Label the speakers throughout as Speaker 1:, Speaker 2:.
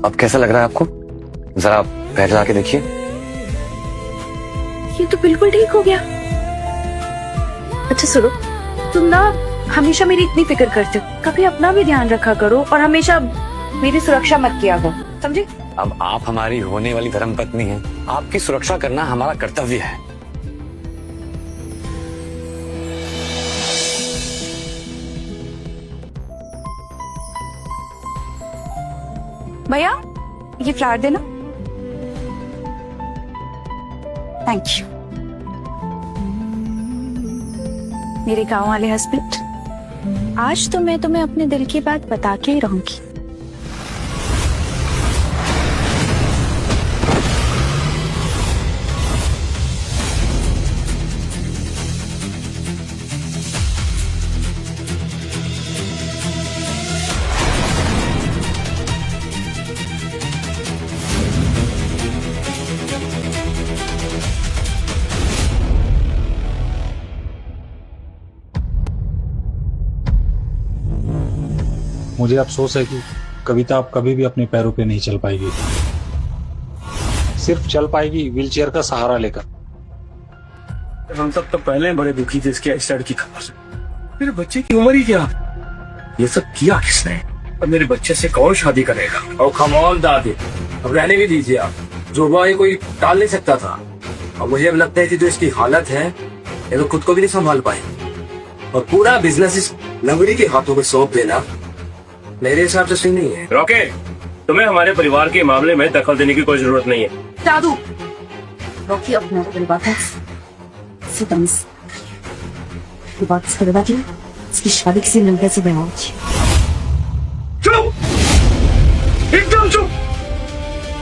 Speaker 1: अब कैसा लग रहा है आपको? जरा पैर लगा के देखिए।
Speaker 2: ये तो बिल्कुल ठीक हो गया। अच्छा सुनो, तुम ना हमेशा मेरी इतनी फिक्र करते हो, कभी अपना भी ध्यान रखा करो और हमेशा मेरी सुरक्षा मत किया करो, समझे?
Speaker 1: अब आप हमारी होने वाली धर्मपत्नी हैं, आपकी सुरक्षा करना हमारा कर्तव्य है।
Speaker 2: भैया ये फ्लावर देना। Thank you. मेरे गांव वाले हस्बैंड, आज तो मैं तुम्हें अपने दिल की बात बता के ही रहूंगी।
Speaker 3: मुझे अफसोस है कि कविता अब कभी भी अपने पैरों पे नहीं चल पाएगी। सिर्फ चल पाएगी व्हीलचेयर का सहारा लेकर।
Speaker 4: हम सब तो पहले बड़े दुखी थे इसके एक्सीडेंट की खबर से। मेरे बच्चे की उम्र ही क्या? ये सब किया किसने? और मेरे बच्चे से कौन शादी करेगा? और कमौन दादी, अब रहने भी दीजिए आप। जो हुआ ये कोई टाल नहीं सकता था। और मुझे अब लगता है कि जो इसकी हालत है, ये तो खुद को भी नहीं संभाल पाए। और पूरा बिजनेस इस लंगड़ी के हाथों में सौंप देना मेरे हिसाब से सही नहीं है। रॉकेट, तुम्हें हमारे परिवार के मामले में दखल देने की कोई जरूरत नहीं है।
Speaker 2: दादू,
Speaker 5: रॉकी अपना बात है, बात की इसकी शादी किसी लड़के से बना।
Speaker 4: चुप, एकदम चुप।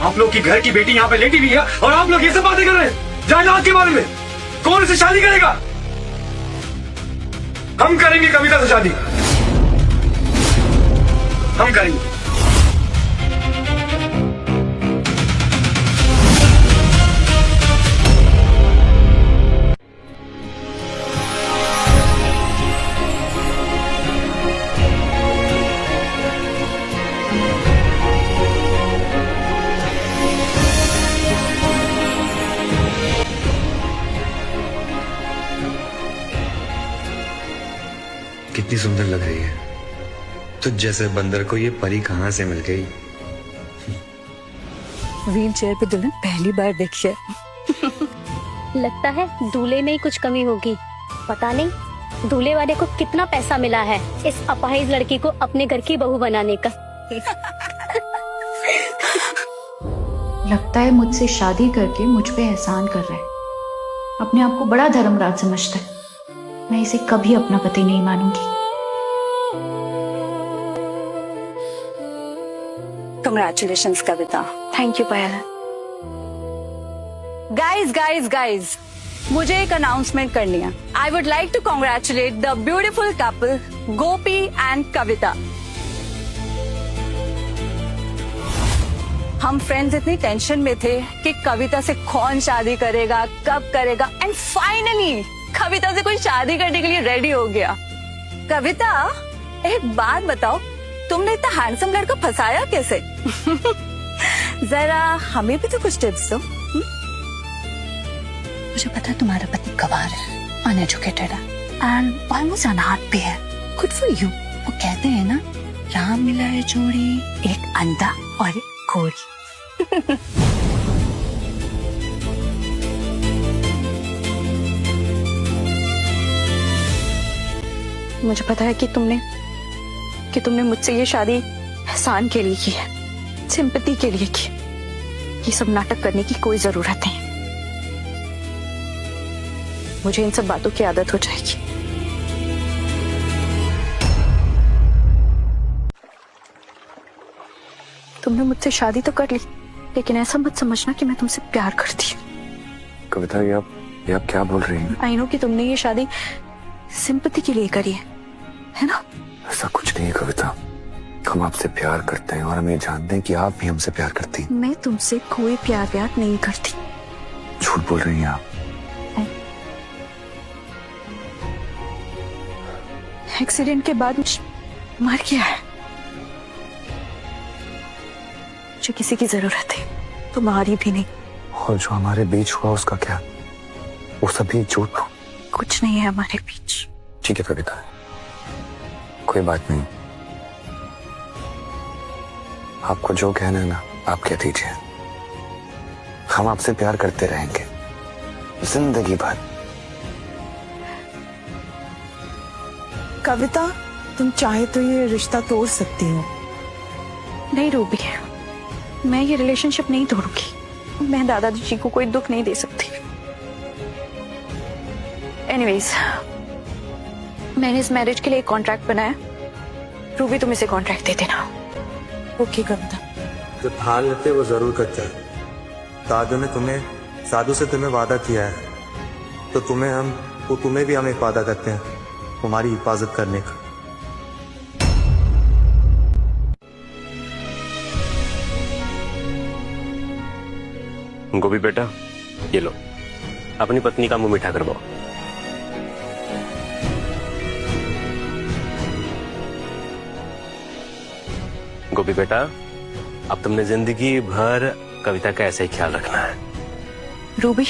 Speaker 4: आप लोग की घर की बेटी यहाँ पे लेटी हुई है और आप लोग ये सब बातें कर रहे हैं जायदाद के बारे में। कौन इसे शादी करेगा? हम करेंगे कविता से शादी, हम करेंगे।
Speaker 1: कितनी सुंदर लग रही है। तुझ जैसे बंदर को ये परी कहाँ से मिल गई?
Speaker 2: व्हील चेयर पे दुल्हन पहली बार देखी है।
Speaker 6: लगता है दूल्हे में ही कुछ कमी होगी। पता नहीं दूल्हे वाले को कितना पैसा मिला है इस अपाहिज लड़की को अपने घर की बहू बनाने का।
Speaker 7: लगता है मुझसे शादी करके मुझ पे एहसान कर रहा है। अपने आप को बड़ा धर्मराज समझता है। मैं इसे कभी अपना पति नहीं मानूंगी।
Speaker 2: Congratulations Kavita.
Speaker 7: Thank you Payal.
Speaker 2: Guys, मुझे एक अनाउंसमेंट करनी है। I would like to congratulate the beautiful couple Gopi and Kavita. हम फ्रेंड्स इतनी टेंशन में थे कि कविता से कौन शादी करेगा, कब करेगा, एंड फाइनली कविता से कोई शादी करने के लिए रेडी हो गया। कविता, एक बात बताओ, तुमने इतना हैंडसम लड़का फंसाया कैसे? जरा हमें भी तो कुछ टिप्स दो।
Speaker 5: मुझे पता है तुम्हारा पति गवार है, अनएजुकेटेड है एंड ऑलमोस्ट अनाथ भी है। Good for you. वो कहते हैं ना, राम मिला है जोड़ी, एक अंधा और एक घोड़ी।
Speaker 2: मुझे पता है कि तुमने मुझसे ये शादी एहसान के लिए की है, सिंपैथी के लिए की। ये सब नाटक करने की कोई जरूरत नहीं। मुझे इन सब बातों की आदत हो जाएगी। तुमने मुझसे शादी तो कर ली, लेकिन ऐसा मत समझना कि मैं तुमसे प्यार करती हूँ।
Speaker 1: कविता, ये आप क्या बोल रही हैं?
Speaker 2: आई नो कि तुमने ये शादी सिंपैथी के लिए करी है ना?
Speaker 1: ऐसा कुछ नहीं है कविता। हम आपसे प्यार करते हैं और हम ये जानते हैं कि आप भी हमसे प्यार करती हैं।
Speaker 2: मैं तुमसे कोई प्यार नहीं करती।
Speaker 1: झूठ बोल रही हैं आप।
Speaker 2: एक्सीडेंट के बाद मर गया है। मुझे किसी की जरूरत है, तुम्हारी भी नहीं।
Speaker 1: और जो हमारे बीच हुआ उसका क्या? वो सभी झूठ था।
Speaker 2: कुछ नहीं है हमारे बीच।
Speaker 1: ठीक है कविता, कोई बात नहीं। आपको जो कहना है ना आप कह दीजिए। हम आपसे प्यार करते रहेंगे जिंदगी भर।
Speaker 8: कविता, तुम चाहे तो ये रिश्ता तोड़ सकती हो।
Speaker 2: नहीं रूबी, मैं ये रिलेशनशिप नहीं तोड़ूंगी। मैं दादाजी जी को कोई दुख नहीं दे सकती। एनीवेज, मैंने इस मैरिज के लिए एक कॉन्ट्रैक्ट बनाया। रूबी तुम इसे कॉन्ट्रैक्ट दे देना।
Speaker 8: ओके कविता।
Speaker 9: जो ठान लेते वो जरूर करते हैं। साधु से तुम्हें वादा किया है, तो तुम्हें भी हम एक वादा करते हैं तुम्हारी हिफाजत करने का।
Speaker 4: गोपी बेटा, ये लो, अपनी पत्नी का मुंह मीठा करवाओ। गोपी बेटा, अब तुमने जिंदगी भर कविता का ऐसे ही ख्याल रखना है।
Speaker 2: रूबी,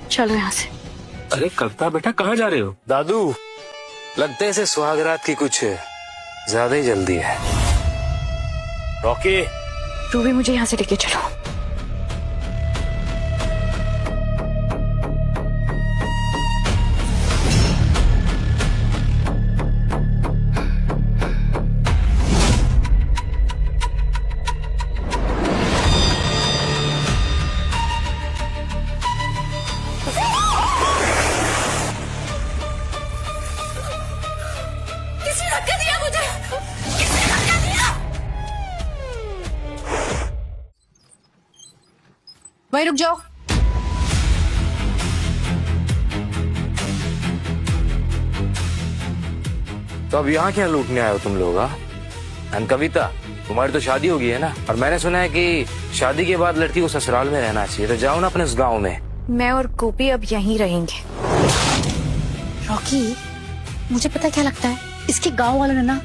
Speaker 2: चलो यहाँ से।
Speaker 4: अरे कविता बेटा, कहाँ जा रहे हो?
Speaker 1: दादू, लगता है इसे सुहागरात की कुछ ज्यादा ही जल्दी है।
Speaker 4: रॉकी,
Speaker 2: रूबी मुझे यहाँ से लेके चलो।
Speaker 5: वहीं रुक जाओ।
Speaker 1: तो अब यहाँ क्या लूटने आए हो तुम लोग? हाँ कविता, तुम्हारी तो शादी हो गई है ना, और मैंने सुना है कि शादी के बाद लड़की को ससुराल में रहना चाहिए। तो जाओ ना अपने उस गांव में।
Speaker 2: मैं और गोपी अब यहीं रहेंगे।
Speaker 5: रॉकी, मुझे पता क्या लगता है, इसके गांव वालों ने ना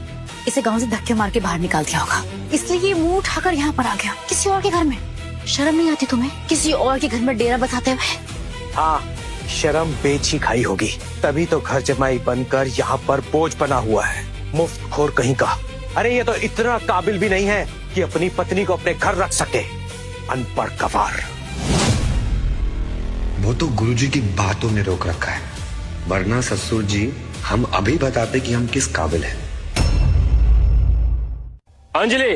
Speaker 5: इसे गांव से धक्के मार के बाहर निकाल दिया होगा, इसलिए ये मुंह उठाकर यहाँ पर आ गया, किसी और के घर में। शर्म नहीं आती तुम्हें किसी और के घर में डेरा बसाते हुए?
Speaker 10: हाँ, शर्म बेची खाई होगी, तभी तो घर जमाई बनकर यहाँ पर बोझ बना हुआ है, मुफ्त खोर कहीं का। अरे ये तो इतना काबिल भी नहीं है कि अपनी पत्नी को अपने घर रख सके, अनपढ़ गवार।
Speaker 1: वो तो गुरुजी की बातों ने रोक रखा है, वरना ससुर जी हम अभी बताते कि हम किस काबिल हैं।
Speaker 4: अंजलि,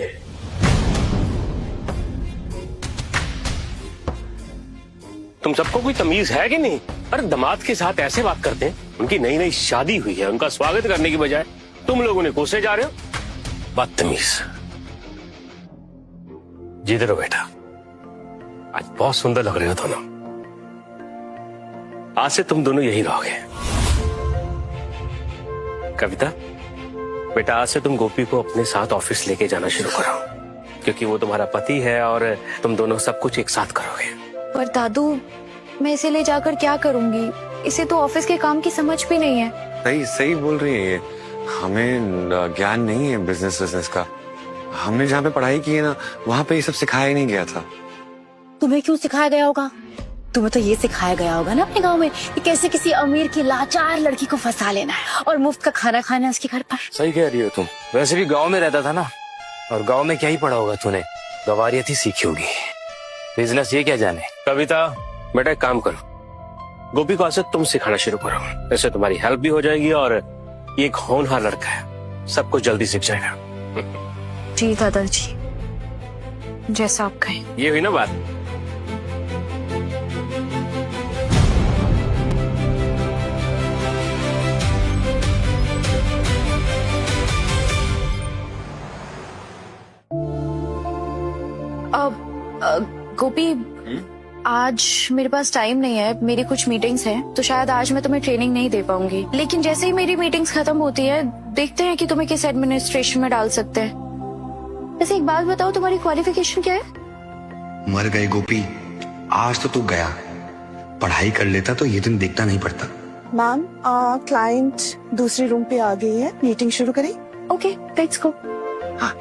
Speaker 4: तुम सबको कोई तमीज है कि नहीं? अरे दामाद के साथ ऐसे बात करते हैं? उनकी नई नई शादी हुई है, उनका स्वागत करने की बजाय तुम लोगों ने कोसे जा रहे हो। बदतमीज। जीते रहो बेटा, आज बहुत सुंदर लग रहे हो दोनों। आज से तुम दोनों यही रहोगे। कविता बेटा, आज से तुम गोपी को अपने साथ ऑफिस लेके जाना शुरू करो, क्योंकि वो तुम्हारा पति है और तुम दोनों सब कुछ एक साथ करोगे।
Speaker 7: पर दादू, मैं इसे ले जाकर क्या करूंगी? इसे तो ऑफिस के काम की समझ भी नहीं है।
Speaker 1: सही सही बोल रही है ये, हमें ज्ञान नहीं है बिजनेस का। हमने जहाँ पे पढ़ाई की है ना, वहाँ पे ये सब सिखाया ही नहीं गया था।
Speaker 5: तुम्हें क्यों सिखाया गया होगा? तुम्हें तो ये सिखाया गया होगा ना अपने गांव में कि कैसे किसी अमीर की लाचार लड़की को फंसा लेना है और मुफ्त का खाना खाना है उसके घर पर।
Speaker 1: सही कह रही हो तुम। वैसे भी गांव में रहता था ना, और गांव में क्या ही पढ़ा होगा तूने, गवारियत ही सीखी होगी, बिजनेस ये क्या जाने।
Speaker 4: कविता बेटा, एक काम करो, गोपी को आज से तुम सिखाना शुरू करो, ऐसे तुम्हारी हेल्प भी हो जाएगी और ये एक होनहार लड़का है, सब कुछ जल्दी सीख जाएगा।
Speaker 7: जी दादाजी, जैसा आप कहें।
Speaker 4: ये हुई ना बात।
Speaker 7: गोपी, आज मेरे पास टाइम नहीं है, मेरी कुछ मीटिंग्स हैं, तो शायद आज मैं तुम्हें ट्रेनिंग नहीं दे पाऊंगी। लेकिन जैसे ही मेरी मीटिंग्स खत्म होती है, देखते हैं कि तुम्हें किस एडमिनिस्ट्रेशन में डाल सकते हैं। वैसे एक बात बताओ, तुम्हारी क्वालिफिकेशन क्या है?
Speaker 1: मर गए गोपी, आज तो तू गया, पढ़ाई कर लेता तो ये दिन देखना नहीं पड़ता।
Speaker 8: मैम, क्लाइंट दूसरे रूम पे आ गई है, मीटिंग शुरू करें?
Speaker 7: Okay, let's go.
Speaker 1: हाँ